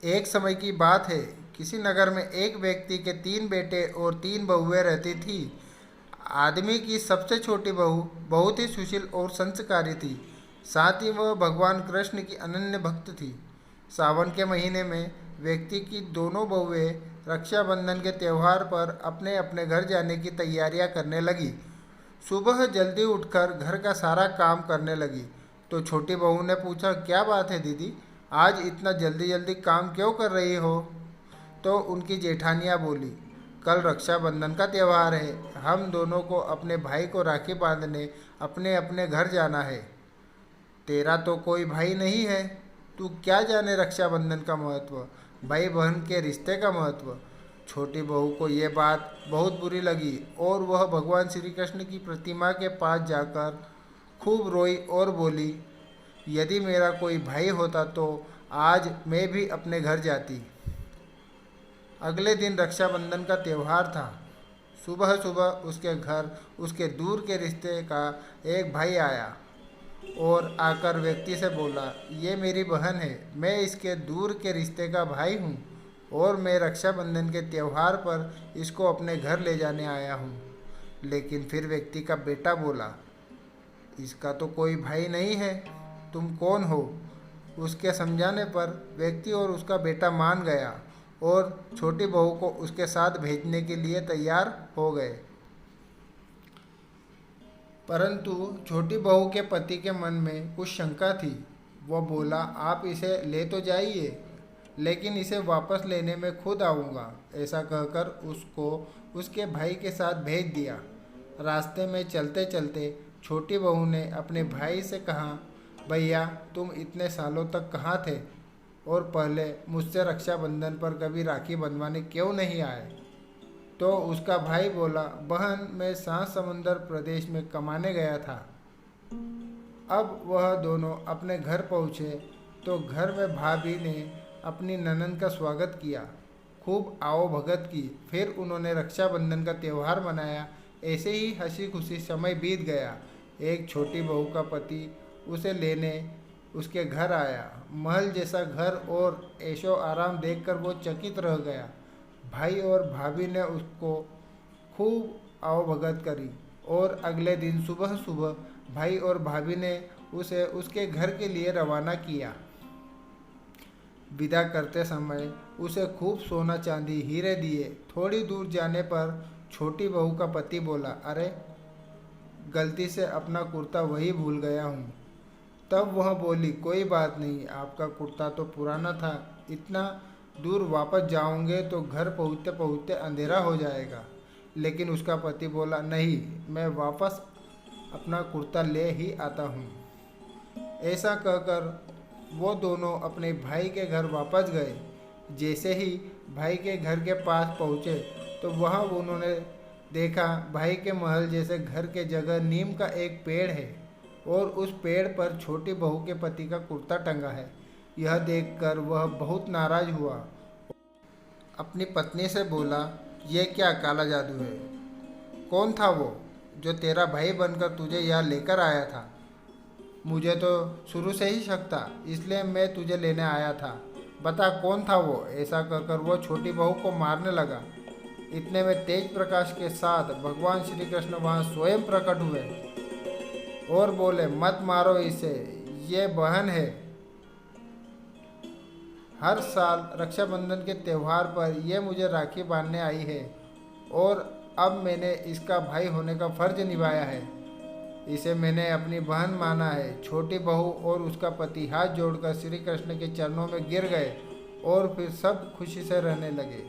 एक समय की बात है। किसी नगर में एक व्यक्ति के 3 बेटे और 3 बहुएं रहती थी। आदमी की सबसे छोटी बहू बहुत ही सुशील और संस्कारी थी। साथ ही वह भगवान कृष्ण की अनन्य भक्त थी। सावन के महीने में व्यक्ति की दोनों बहुएं रक्षाबंधन के त्योहार पर अपने अपने घर जाने की तैयारियां करने लगी। सुबह जल्दी उठकर घर का सारा काम करने लगी। तो छोटी बहू ने पूछा, क्या बात है दीदी, आज इतना जल्दी जल्दी काम क्यों कर रही हो? तो उनकी जेठानियाँ बोली, कल रक्षाबंधन का त्यौहार है। हम दोनों को अपने भाई को राखी बांधने अपने अपने घर जाना है। तेरा तो कोई भाई नहीं है, तू क्या जाने रक्षाबंधन का महत्व, भाई बहन के रिश्ते का महत्व। छोटी बहू को ये बात बहुत बुरी लगी और वह भगवान श्री कृष्ण की प्रतिमा के पास जाकर खूब रोई और बोली, यदि मेरा कोई भाई होता तो आज मैं भी अपने घर जाती। अगले दिन रक्षाबंधन का त्यौहार था। सुबह सुबह उसके घर उसके दूर के रिश्ते का एक भाई आया और आकर व्यक्ति से बोला, ये मेरी बहन है, मैं इसके दूर के रिश्ते का भाई हूँ और मैं रक्षाबंधन के त्यौहार पर इसको अपने घर ले जाने आया हूँ। लेकिन फिर व्यक्ति का बेटा बोला, इसका तो कोई भाई नहीं है, तुम कौन हो? उसके समझाने पर व्यक्ति और उसका बेटा मान गया और छोटी बहू को उसके साथ भेजने के लिए तैयार हो गए। परंतु छोटी बहू के पति के मन में कुछ शंका थी। वह बोला, आप इसे ले तो जाइए, लेकिन इसे वापस लेने में खुद आऊँगा। ऐसा कहकर उसको उसके भाई के साथ भेज दिया। रास्ते में चलते चलते छोटी बहू ने अपने भाई से कहा, भैया तुम इतने सालों तक कहाँ थे और पहले मुझसे रक्षाबंधन पर कभी राखी बंधवाने क्यों नहीं आए? तो उसका भाई बोला, बहन मैं शांत समंदर प्रदेश में कमाने गया था। अब वह दोनों अपने घर पहुँचे तो घर में भाभी ने अपनी ननद का स्वागत किया, खूब आओ भगत की। फिर उन्होंने रक्षाबंधन का त्यौहार मनाया। ऐसे ही हंसी खुशी समय बीत गया। एक छोटी बहू का पति उसे लेने उसके घर आया। महल जैसा घर और ऐशो आराम देखकर वो चकित रह गया। भाई और भाभी ने उसको खूब आवभगत करी और अगले दिन सुबह सुबह भाई और भाभी ने उसे उसके घर के लिए रवाना किया। विदा करते समय उसे खूब सोना चांदी हीरे दिए। थोड़ी दूर जाने पर छोटी बहू का पति बोला, अरे गलती से अपना कुर्ता वही भूल गया हूँ। तब वह बोली, कोई बात नहीं, आपका कुर्ता तो पुराना था, इतना दूर वापस जाओगे तो घर पहुँचते पहुँचते अंधेरा हो जाएगा। लेकिन उसका पति बोला, नहीं, मैं वापस अपना कुर्ता ले ही आता हूँ। ऐसा कहकर वो दोनों अपने भाई के घर वापस गए। जैसे ही भाई के घर के पास पहुँचे तो वहाँ उन्होंने देखा भाई के महल जैसे घर के जगह नीम का एक पेड़ है और उस पेड़ पर छोटी बहू के पति का कुर्ता टंगा है। यह देखकर वह बहुत नाराज हुआ। अपनी पत्नी से बोला, यह क्या काला जादू है? कौन था वो जो तेरा भाई बनकर तुझे यहाँ लेकर आया था? मुझे तो शुरू से ही शक था, इसलिए मैं तुझे लेने आया था। बता कौन था वो? ऐसा कहकर वो छोटी बहू को मारने लगा। इतने में तेज प्रकाश के साथ भगवान श्री कृष्ण वहाँ स्वयं प्रकट हुए और बोले, मत मारो इसे, ये बहन है। हर साल रक्षाबंधन के त्यौहार पर यह मुझे राखी बांधने आई है और अब मैंने इसका भाई होने का फर्ज निभाया है। इसे मैंने अपनी बहन माना है। छोटी बहू और उसका पति हाथ जोड़कर श्री कृष्ण के चरणों में गिर गए और फिर सब खुशी से रहने लगे।